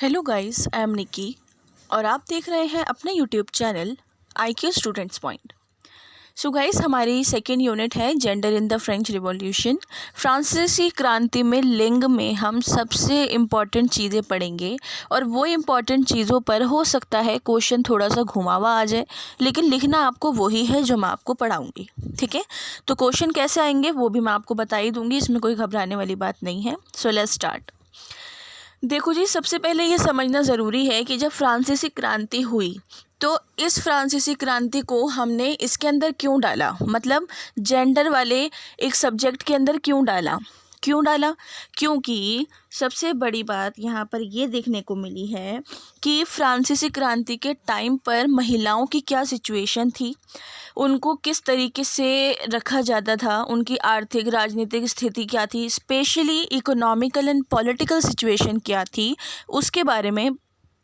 Hello guys, I am निकी और आप देख रहे हैं अपने YouTube channel IQ students point. So guys, हमारी सेकेंड यूनिट है gender in the French revolution. फ्रांसीसी क्रांति में लिंग में हम सबसे इम्पॉर्टेंट चीज़ें पढ़ेंगे और वो इम्पॉर्टेंट चीज़ों पर हो सकता है क्वेश्चन थोड़ा सा घुमावा आ जाए, लेकिन लिखना आपको वही है जो मैं आपको पढ़ाऊँगी। ठीक है, तो क्वेश्चन कैसे आएंगे वो भी मैं आपको बता ही दूँगी, इसमें कोई घबराने वाली बात नहीं है। So let's start. देखो जी, सबसे पहले ये समझना ज़रूरी है कि जब फ्रांसीसी क्रांति हुई तो इस फ्रांसीसी क्रांति को हमने इसके अंदर क्यों डाला, मतलब जेंडर वाले एक सब्जेक्ट के अंदर क्यों डाला क्योंकि सबसे बड़ी बात यहाँ पर ये देखने को मिली है कि फ्रांसीसी क्रांति के टाइम पर महिलाओं की क्या सिचुएशन थी, उनको किस तरीके से रखा जाता था, उनकी आर्थिक राजनीतिक स्थिति क्या थी, specially economical and political situation क्या थी, उसके बारे में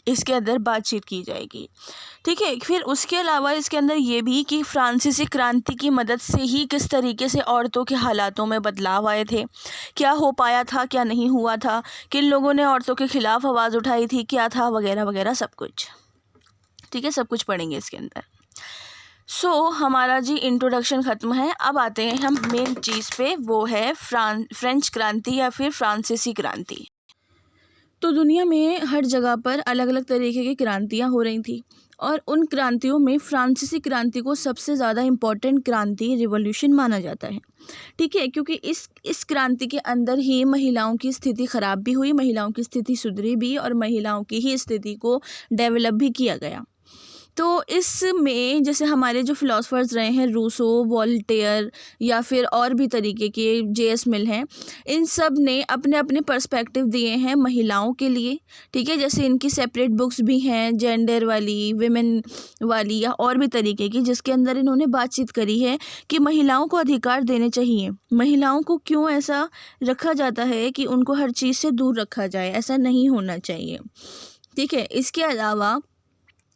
इसके अंदर बातचीत की जाएगी। ठीक है, फिर उसके अलावा इसके अंदर ये भी कि फ्रांसीसी क्रांति की मदद से ही किस तरीके से औरतों के हालातों में बदलाव आए थे, क्या हो पाया था, क्या नहीं हुआ था, किन लोगों ने औरतों के खिलाफ आवाज़ उठाई थी, क्या था, वगैरह वगैरह सब कुछ। ठीक है, सब कुछ पढ़ेंगे इसके अंदर। हमारा जी इंट्रोडक्शन ख़त्म है। अब आते हैं हम मेन चीज़ पे, वो है फ्रेंच क्रांति या फिर फ्रांसीसी क्रांति। तो दुनिया में हर जगह पर अलग अलग तरीके की क्रांतियाँ हो रही थी और उन क्रांतियों में फ्रांसीसी क्रांति को सबसे ज़्यादा इम्पॉर्टेंट क्रांति रिवॉल्यूशन माना जाता है। ठीक है, क्योंकि इस क्रांति के अंदर ही महिलाओं की स्थिति ख़राब भी हुई, महिलाओं की स्थिति सुधरी भी और महिलाओं की ही स्थिति को डेवलप भी किया गया। तो इसमें जैसे हमारे जो फिलोसफर्स रहे हैं, रूसो, वॉल्टेयर या फिर और भी तरीके के J.S. मिल हैं, इन सब ने अपने अपने पर्सपेक्टिव दिए हैं महिलाओं के लिए। ठीक है, जैसे इनकी सेपरेट बुक्स भी हैं, जेंडर वाली, विमेन वाली या और भी तरीके की, जिसके अंदर इन्होंने बातचीत करी है कि महिलाओं को अधिकार देने चाहिए, महिलाओं को क्यों ऐसा रखा जाता है कि उनको हर चीज़ से दूर रखा जाए, ऐसा नहीं होना चाहिए। ठीक है, इसके अलावा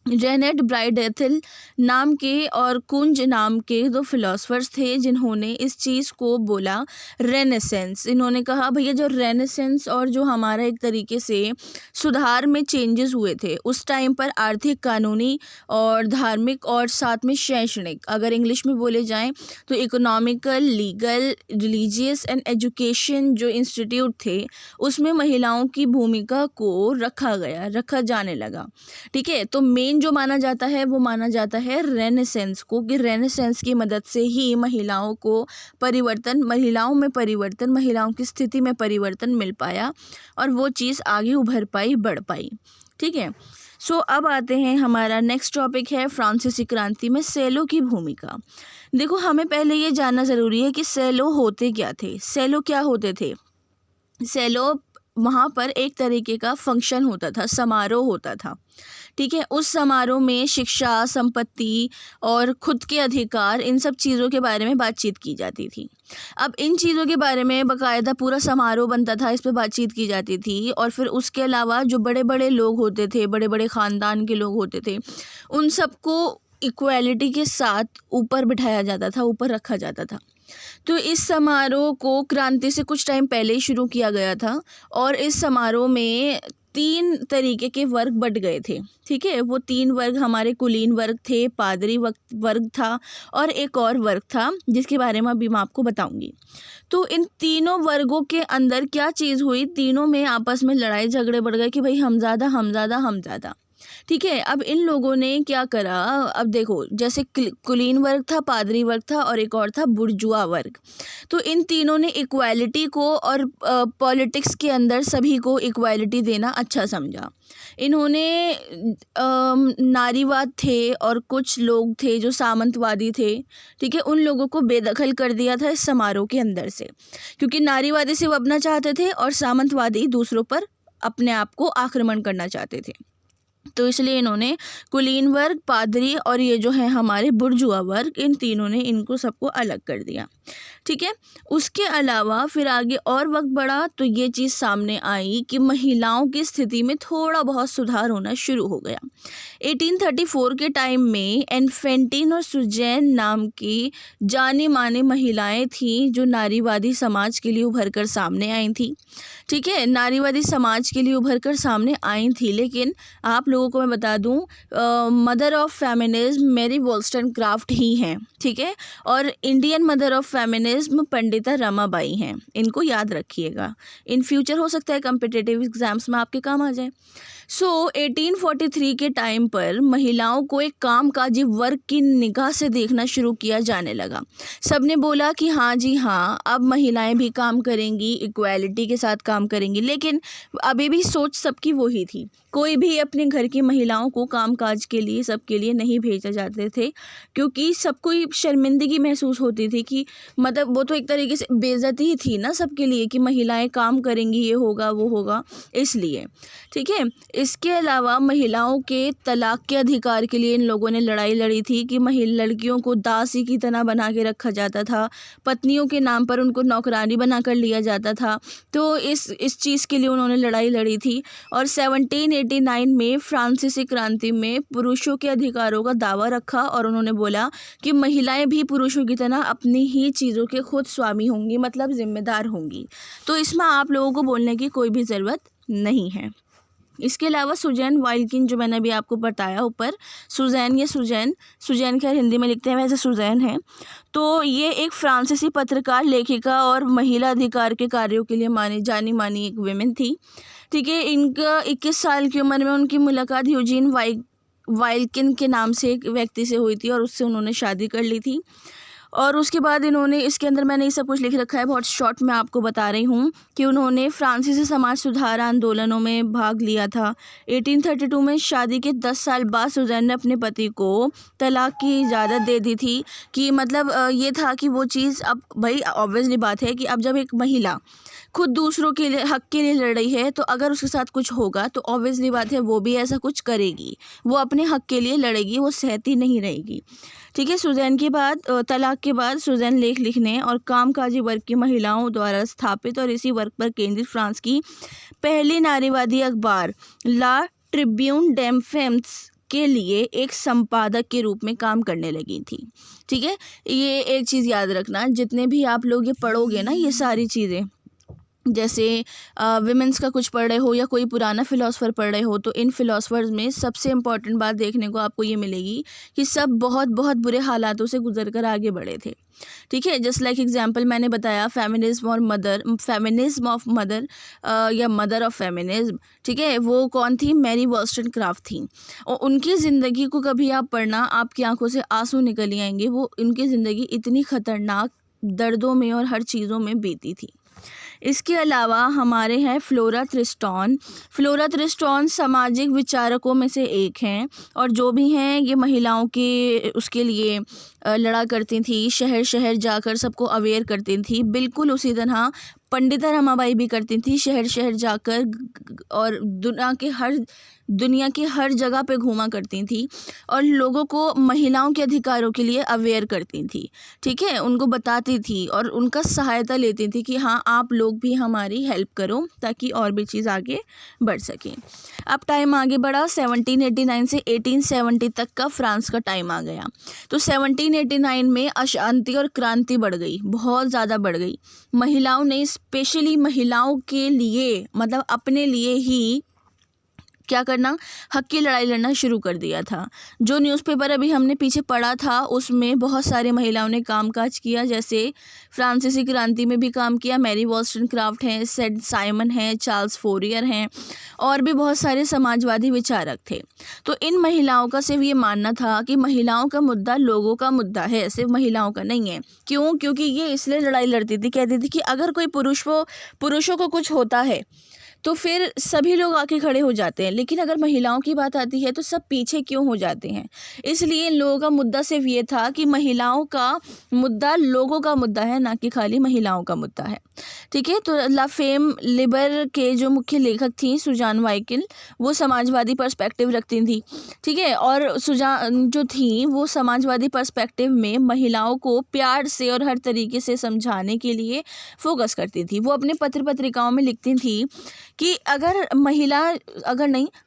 जेनेट ब्राइडेथिल नाम के और कुंज नाम के दो फिलोसफर्स थे जिन्होंने इस चीज़ को बोला रेनेसेंस। इन्होंने कहा भैया जो रेनेसेंस और जो हमारा एक तरीके से सुधार में चेंजेस हुए थे उस टाइम पर, आर्थिक, कानूनी और धार्मिक और साथ में शैक्षणिक, अगर इंग्लिश में बोले जाएं तो economical, legal, religious and education जो इंस्टीट्यूट थे उसमें महिलाओं की भूमिका को रखा जाने लगा। ठीक है, तो मेन जो माना जाता है वो माना जाता है रेनेसेंस को, कि रेनेसेंस की मदद से ही महिलाओं को परिवर्तन, महिलाओं की स्थिति में परिवर्तन मिल पाया और वो चीज़ आगे उभर पाई, बढ़ पाई। ठीक है, अब आते हैं, हमारा नेक्स्ट टॉपिक है फ्रांसीसी क्रांति में सेलो की भूमिका। देखो, हमें पहले ये जानना ज़रूरी है कि सेलो होते क्या थे। सेलो क्या होते थे? सेलो वहाँ पर एक तरीके का फंक्शन होता था, समारोह होता था। ठीक है, उस समारोह में शिक्षा, संपत्ति और खुद के अधिकार, इन सब चीज़ों के बारे में बातचीत की जाती थी। अब इन चीज़ों के बारे में बाकायदा पूरा समारोह बनता था, इस पे बातचीत की जाती थी और फिर उसके अलावा जो बड़े बड़े लोग होते थे, बड़े बड़े ख़ानदान के लोग होते थे, उन सबको इक्वालिटी के साथ ऊपर बिठाया जाता था, ऊपर रखा जाता था। तो इस समारोह को क्रांति से कुछ टाइम पहले ही शुरू किया गया था और इस समारोह में 3 तरीके के वर्ग बँट गए थे। ठीक है, वो 3 वर्ग हमारे कुलीन वर्ग थे, पादरी वर्ग था और एक और वर्ग था जिसके बारे में अभी मैं आपको बताऊंगी। तो इन तीनों वर्गों के अंदर क्या चीज़ हुई, तीनों में आपस में लड़ाई झगड़े बढ़ गए कि भाई हम ज़्यादा, हम ज़्यादा, हम ज़्यादा। ठीक है, अब इन लोगों ने क्या करा, अब देखो, जैसे कुलीन वर्ग था, पादरी वर्ग था और एक और था बुर्जुआ वर्ग। तो इन तीनों ने इक्वालिटी को और पॉलिटिक्स के अंदर सभी को इक्वालिटी देना अच्छा समझा। इन्होंने नारीवाद थे और कुछ लोग थे जो सामंतवादी थे। ठीक है, उन लोगों को बेदखल कर दिया था इस समारोह के अंदर से, क्योंकि नारीवादी सिर्फ अपना चाहते थे और सामंतवादी दूसरों पर अपने आप को आक्रमण करना चाहते थे। तो इसलिए इन्होंने कुलीन वर्ग, पादरी और ये जो है हमारे बुर्जुआ वर्ग, इन तीनों ने इनको सबको अलग कर दिया। ठीक है। उसके अलावा फिर आगे और वक्त बढ़ा तो ये चीज़ सामने आई कि महिलाओं की स्थिति में थोड़ा बहुत सुधार होना शुरू हो गया। 1834 के टाइम में एन्फेंटिन और सुजैन नाम की जानी मानी महिलाएं थीं जो नारीवादी समाज के लिए उभर कर सामने आई थी। ठीक है, नारीवादी समाज के लिए उभर कर सामने आई थी। लेकिन आप लोगों को मैं बता दूं, मदर ऑफ फेमिनिज्म मैरी वॉलस्टनक्राफ्ट ही हैं। ठीक है, और Indian mother of feminism Pandita Ramabai हैं। इनको याद रखिएगा, इन फ्यूचर हो सकता है कम्पिटिटिव एग्जाम्स में आपके काम आ जाए। 1843 के टाइम पर महिलाओं को एक कामकाजी वर्ग की निगाह से देखना शुरू किया जाने लगा। सबने बोला कि हाँ जी हाँ, अब महिलाएं भी काम करेंगी, इक्वालिटी के साथ काम करेंगी। लेकिन अभी भी सोच सबकी वही थी। कोई भी अपने घर की महिलाओं को कामकाज के लिए, सबके लिए नहीं भेजा जाते थे, क्योंकि सबको शर्मिंदगी महसूस होती थी कि मतलब वो तो एक तरीके से बेइज्जती ही थी ना सबके लिए कि महिलाएं काम करेंगी, ये होगा वो होगा, इसलिए। ठीक है, इसके अलावा महिलाओं के तलाक के अधिकार के लिए इन लोगों ने लड़ाई लड़ी थी कि लड़कियों को दासी की तरह बना के रखा जाता था, पत्नियों के नाम पर उनको नौकरानी बना कर लिया जाता था। तो इस चीज़ के लिए उन्होंने लड़ाई लड़ी थी। और 1789 में फ्रांसीसी क्रांति में पुरुषों के अधिकारों का दावा रखा और उन्होंने बोला कि महिलाएं भी पुरुषों की तरह अपनी ही चीज़ों के खुद स्वामी होंगी, मतलब जिम्मेदार होंगी। तो इसमें आप लोगों को बोलने की कोई भी ज़रूरत नहीं है। इसके अलावा सुजैन वाइल्किन, जो मैंने अभी आपको बताया ऊपर, सुजैन खैर हिंदी में लिखते हैं, वैसे सुजैन है। तो ये एक फ्रांसीसी पत्रकार, लेखिका और महिला अधिकार के कार्यों के लिए जानी मानी एक विमेन थी। ठीक है, इनका 21 साल की उम्र में उनकी मुलाकात यूजीन वाइल्किन के नाम से एक व्यक्ति से हुई थी और उससे उन्होंने शादी कर ली थी। और उसके बाद इन्होंने, इसके अंदर मैंने ये सब कुछ लिख रखा है, बहुत शॉर्ट में आपको बता रही हूँ कि उन्होंने फ्रांसीसी समाज सुधार आंदोलनों में भाग लिया था। 1832 में शादी के 10 साल बाद सुजैन ने अपने पति को तलाक की इजाज़त दे दी थी। कि मतलब ये था कि वो चीज़, अब भाई ऑब्वियसली बात है कि अब जब एक महिला खुद दूसरों के लिए, हक के लिए लड़ रही है, तो अगर उसके साथ कुछ होगा तो ऑब्वियसली बात है वो भी ऐसा कुछ करेगी, वो अपने हक के लिए लड़ेगी, वो सहती नहीं रहेगी। ठीक है, सुजैन के बाद, तलाक के बाद सुजैन लेख लिखने और कामकाजी वर्ग की महिलाओं द्वारा स्थापित और इसी वर्ग पर केंद्रित फ्रांस की पहली नारीवादी अखबार ला ट्रिब्यून डेम फेम्स के लिए एक संपादक के रूप में काम करने लगी थी। ठीक है, ये एक चीज़ याद रखना, जितने भी आप लोग ये पढ़ोगे ना, ये सारी चीज़ें, जैसे विमेंस का कुछ पढ़ रहे हो या कोई पुराना फ़िलासफ़र पढ़ रहे हो, तो इन फ़िलासफ़र्स में सबसे इम्पॉर्टेंट बात देखने को आपको ये मिलेगी कि सब बहुत बहुत बुरे हालातों से गुजर कर आगे बढ़े थे। ठीक है, जस्ट लाइक एग्जांपल मैंने बताया फेमिनिज्म ऑफ मदर या मदर ऑफ फेमिनिज्म। ठीक है, वो कौन थी? मैरी वॉलस्टनक्राफ्ट थी। और उनकी ज़िंदगी को कभी आप पढ़ना, आपकी आंखों से आंसू निकल आएंगे। वो उनकी ज़िंदगी इतनी ख़तरनाक दर्दों में और हर चीज़ों में बीती थी। इसके अलावा हमारे हैं फ्लोरा थ्रिस्टॉन सामाजिक विचारकों में से एक हैं, और जो भी हैं ये महिलाओं के उसके लिए लड़ा करती थी, शहर शहर जाकर सबको अवेयर करती थी। बिल्कुल उसी तरह पंडिता रमाबाई भी करती थी, शहर शहर जाकर और दुनिया के हर जगह पे घूमा करती थी और लोगों को महिलाओं के अधिकारों के लिए अवेयर करती थी। ठीक है, उनको बताती थी और उनका सहायता लेती थी कि हाँ, आप लोग भी हमारी हेल्प करो ताकि और भी चीज़ आगे बढ़ सके। अब टाइम आगे बढ़ा, 1789 से 1870 तक का फ्रांस का टाइम आ गया। तो 1789 में अशांति और क्रांति बढ़ गई, बहुत ज़्यादा बढ़ गई। महिलाओं ने, स्पेशली महिलाओं के लिए, मतलब अपने लिए ही क्या करना, हक की लड़ाई लड़ना शुरू कर दिया था। जो न्यूज़पेपर अभी हमने पीछे पढ़ा था उसमें बहुत सारे महिलाओं ने कामकाज किया, जैसे फ्रांसीसी क्रांति में भी काम किया। मैरी वॉलस्टनक्राफ्ट हैं, सेड साइमन हैं, चार्ल्स फोरियर हैं, और भी बहुत सारे समाजवादी विचारक थे। तो इन महिलाओं का सिर्फ ये मानना था कि महिलाओं का मुद्दा लोगों का मुद्दा है, सिर्फ महिलाओं का नहीं है। क्यों? क्योंकि ये इसलिए लड़ाई लड़ती थी, कहती थी कि अगर कोई पुरुषों को कुछ होता है तो फिर सभी लोग आके खड़े हो जाते हैं। लेकिन अगर महिलाओं की बात आती है तो सब पीछे क्यों हो जाते हैं? इसलिए इन लोगों का मुद्दा सिर्फ ये था कि महिलाओं का मुद्दा लोगों का मुद्दा है, ना कि खाली महिलाओं का मुद्दा है। ठीक है, तो ला फेम लिबर के जो मुख्य लेखक थी सुजान वाइकिल, वो समाजवादी पर्सपेक्टिव रखती थी। ठीक है, और सुजान जो थी वो समाजवादी पर्सपेक्टिव में महिलाओं को प्यार से और हर तरीके से समझाने के लिए फोकस करती थी। वो अपने पत्र पत्रिकाओं में लिखती थी कि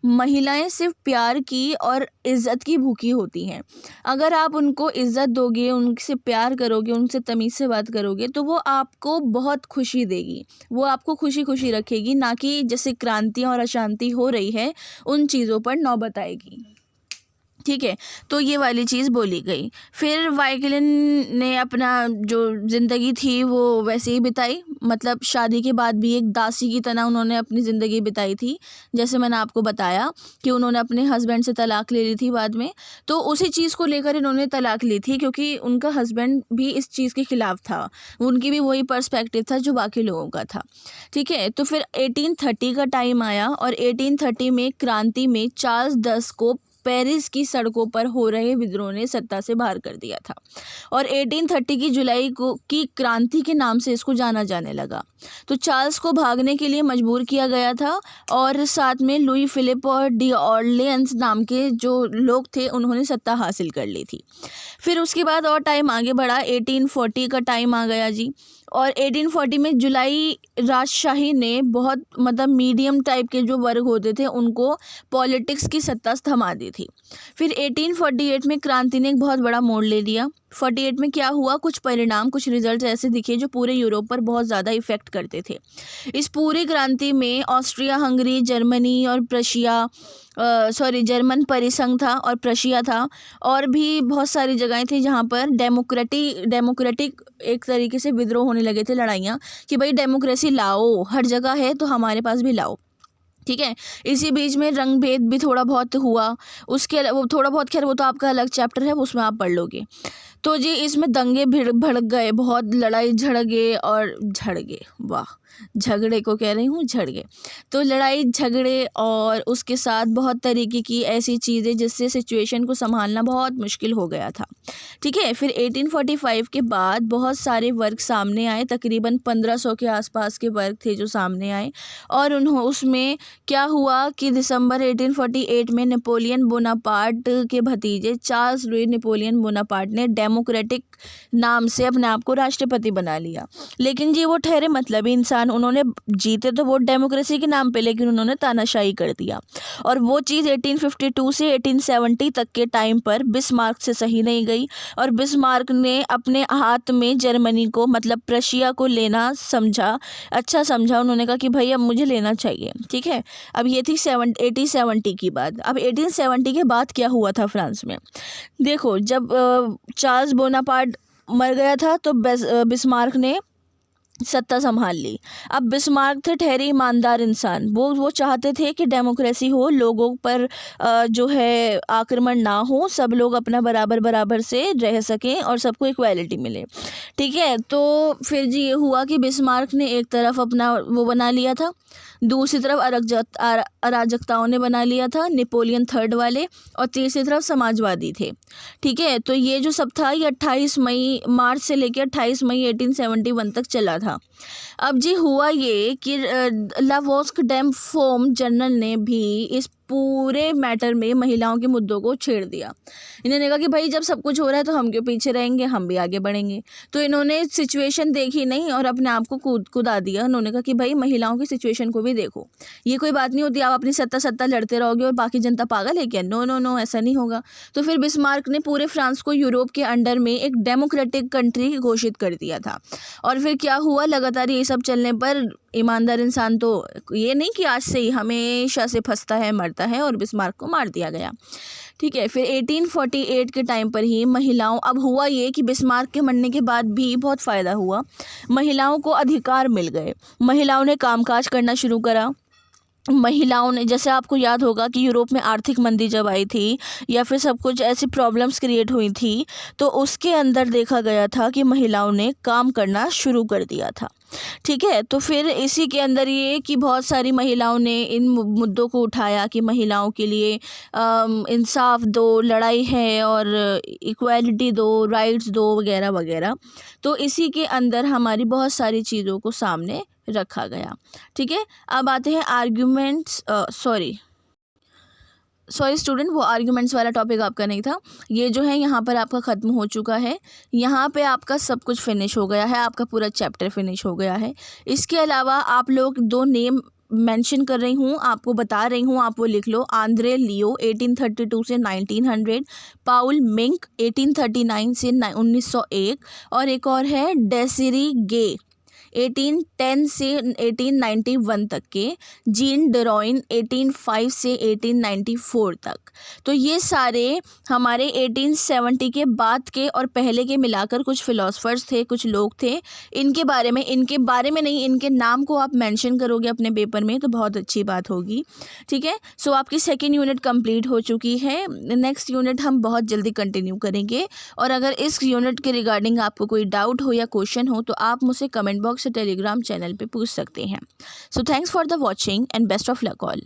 महिलाएं सिर्फ प्यार की और इज्जत की भूखी होती हैं। अगर आप उनको इज्जत दोगे, उनसे प्यार करोगे, उनसे तमीज़ से बात करोगे, तो वो आपको बहुत खुशी देगी, वो आपको खुशी खुशी रखेगी, ना कि जैसे क्रांतियाँ और अशांति हो रही है उन चीज़ों पर नौबत आएगी। ठीक है, तो ये वाली चीज़ बोली गई। फिर वाइकिलिन ने अपना जो ज़िंदगी थी वो वैसे ही बिताई, मतलब शादी के बाद भी एक दासी की तरह उन्होंने अपनी ज़िंदगी बिताई थी। जैसे मैंने आपको बताया कि उन्होंने अपने हस्बैंड से तलाक ले ली थी बाद में, तो उसी चीज़ को लेकर इन्होंने तलाक ली थी, क्योंकि उनका हस्बैंड भी इस चीज़ के खिलाफ था। उनकी भी वही पर्सपेक्टिव था जो बाकी लोगों का था। ठीक है, तो फिर 1830 का टाइम आया और 1830 में क्रांति में चार्ल्स 10 को पेरिस की सड़कों पर हो रहे विद्रोह ने सत्ता से बाहर कर दिया था और 1830 की जुलाई को की क्रांति के नाम से इसको जाना जाने लगा। तो चार्ल्स को भागने के लिए मजबूर किया गया था और साथ में लुई फिलिप और डी ऑर्लियंस नाम के जो लोग थे उन्होंने सत्ता हासिल कर ली थी। फिर उसके बाद और टाइम आगे बढ़ा, 1840 का टाइम आ गया जी। और 1840 में जुलाई राजशाही ने बहुत मतलब मीडियम टाइप के जो वर्ग होते थे उनको पॉलिटिक्स की सत्ता थमा दी थी। फिर 1848 में क्रांति ने एक बहुत बड़ा मोड़ ले लिया। 48 में क्या हुआ, कुछ परिणाम, कुछ रिजल्ट ऐसे दिखे जो पूरे यूरोप पर बहुत ज़्यादा इफेक्ट करते थे। इस पूरी क्रांति में ऑस्ट्रिया हंगरी, जर्मनी और जर्मन परिसंघ था और प्रशिया था, और भी बहुत सारी जगहें थी जहाँ पर डेमोक्रेटिक एक तरीके से विद्रोह होने लगे थे, लड़ाइयाँ, कि भाई डेमोक्रेसी लाओ, हर जगह है तो हमारे पास भी लाओ। ठीक है, इसी बीच में रंग भेद भी थोड़ा बहुत हुआ, उसके वो थोड़ा बहुत, खैर वो तो आपका अलग चैप्टर है, उसमें आप पढ़ लोगे। तो जी इसमें दंगे भड़क गए, बहुत लड़ाई झड़गे, वाह, झगड़े को कह रही हूँ, झड़गे। तो लड़ाई झगड़े और उसके साथ बहुत तरीके की ऐसी चीज़ें जिससे सिचुएशन को संभालना बहुत मुश्किल हो गया था। ठीक है, फिर 1845 के बाद बहुत सारे वर्ग सामने आए, तकरीबन 1500 के आसपास के वर्ग थे जो सामने आए, और उसमें क्या हुआ कि दिसंबर 1848 में नेपोलियन बोनापार्ट के भतीजे चार्ल्स लुई नेपोलियन बोनापार्ट ने डेमोक्रेटिक नाम से अपने आप को राष्ट्रपति बना लिया। लेकिन जी वो ठहरे मतलबी इंसान, उन्होंने जीते तो वोट डेमोक्रेसी के नाम पे, लेकिन उन्होंने तानाशाही कर दिया। और वो चीज़ 1852 से 1870 तक के टाइम पर बिस्मार्क से सही नहीं गई, और बिस्मार्क ने अपने हाथ में जर्मनी को मतलब प्रशिया को लेना अच्छा समझा। उन्होंने कहा कि भाई अब मुझे लेना चाहिए। ठीक है, अब ये थी 1870 की बात। अब 1870 के बाद क्या हुआ था फ्रांस में, देखो, जब चार्ल्स बोनापार्ट मर गया था तो बिस्मार्क ने सत्ता संभाल ली। अब बिस्मार्क थे ठहरे ईमानदार इंसान, वो चाहते थे कि डेमोक्रेसी हो, लोगों पर जो है आक्रमण ना हो, सब लोग अपना बराबर से रह सकें और सबको इक्वालिटी मिले। ठीक है, तो फिर जी ये हुआ कि बिस्मार्क ने एक तरफ अपना वो बना लिया था, दूसरी तरफ अराजकताओं ने बना लिया था, नेपोलियन थर्ड वाले, और तीसरी तरफ समाजवादी थे। ठीक है, तो ये जो सब था ये 28 मार्च से लेकर 28 मई 1871 तक चला था। अब जी हुआ ये कि लावोस्क डैम फोम जर्नल ने भी इस पूरे मैटर में महिलाओं के मुद्दों को छेड़ दिया। इन्होंने कहा कि भाई जब सब कुछ हो रहा है तो हम क्यों पीछे रहेंगे, हम भी आगे बढ़ेंगे। तो इन्होंने सिचुएशन देखी नहीं और अपने आप को कुदा दिया। उन्होंने कहा कि भाई महिलाओं की सिचुएशन को भी देखो, ये कोई बात नहीं होती आप अपनी सत्ता लड़ते रहोगे और बाकी जनता पागल है क्या? नो, ऐसा नहीं होगा। तो फिर बिस्मार्क ने पूरे फ्रांस को यूरोप के अंडर में एक डेमोक्रेटिक कंट्री घोषित कर दिया था। और फिर क्या हुआ, लगातार ये सब चलने पर ईमानदार इंसान तो ये नहीं कि आज से ही हमेशा से फंसता है, मरता है, और बिस्मार्क को मार दिया गया। ठीक है, फिर 1848 के टाइम पर ही महिलाओं, अब हुआ ये कि बिस्मार्क के मरने के बाद भी बहुत फ़ायदा हुआ, महिलाओं को अधिकार मिल गए, महिलाओं ने कामकाज करना शुरू करा। महिलाओं ने, जैसे आपको याद होगा कि यूरोप में आर्थिक मंदी जब आई थी या फिर सब कुछ ऐसी प्रॉब्लम्स क्रिएट हुई थी, तो उसके अंदर देखा गया था कि महिलाओं ने काम करना शुरू कर दिया था। ठीक है। तो फिर इसी के अंदर ये कि बहुत सारी महिलाओं ने इन मुद्दों को उठाया कि महिलाओं के लिए इंसाफ दो, लड़ाई है और इक्वालिटी दो, राइट्स दो, वगैरह वगैरह। तो इसी के अंदर हमारी बहुत सारी चीज़ों को सामने रखा गया। ठीक है। अब आते हैं आर्ग्यूमेंट्स, सॉरी स्टूडेंट, वो आर्ग्यूमेंट्स वाला टॉपिक आपका नहीं था। ये जो है यहाँ पर आपका ख़त्म हो चुका है। यहाँ पे आपका सब कुछ फिनिश हो गया है, आपका पूरा चैप्टर फिनिश हो गया है। इसके अलावा आप लोग 2 नेम मेंशन कर रही हूँ, आपको बता रही हूँ, आप वो लिख लो। आंद्रे लियो 1832 से 1900, पाउल मिंक 1839 से 1901, और एक और है डेसिरी गे 1810 से 1891 तक के, जीन डरोइन 1805 से 1894 तक। तो ये सारे हमारे 1870 के बाद के और पहले के मिलाकर कुछ फिलोसफर्स थे, कुछ लोग थे। इनके बारे में नहीं, इनके नाम को आप मेंशन करोगे अपने पेपर में तो बहुत अच्छी बात होगी। ठीक है। सो आपकी सेकेंड यूनिट कंप्लीट हो चुकी है। नेक्स्ट यूनिट हम बहुत जल्दी कंटिन्यू करेंगे, और अगर इस यूनिट के रिगार्डिंग आपको कोई डाउट हो या क्वेश्चन हो तो आप मुझसे कमेंट बॉक्स से टेलीग्राम चैनल पे पूछ सकते हैं। So thanks for the watching and best of luck all.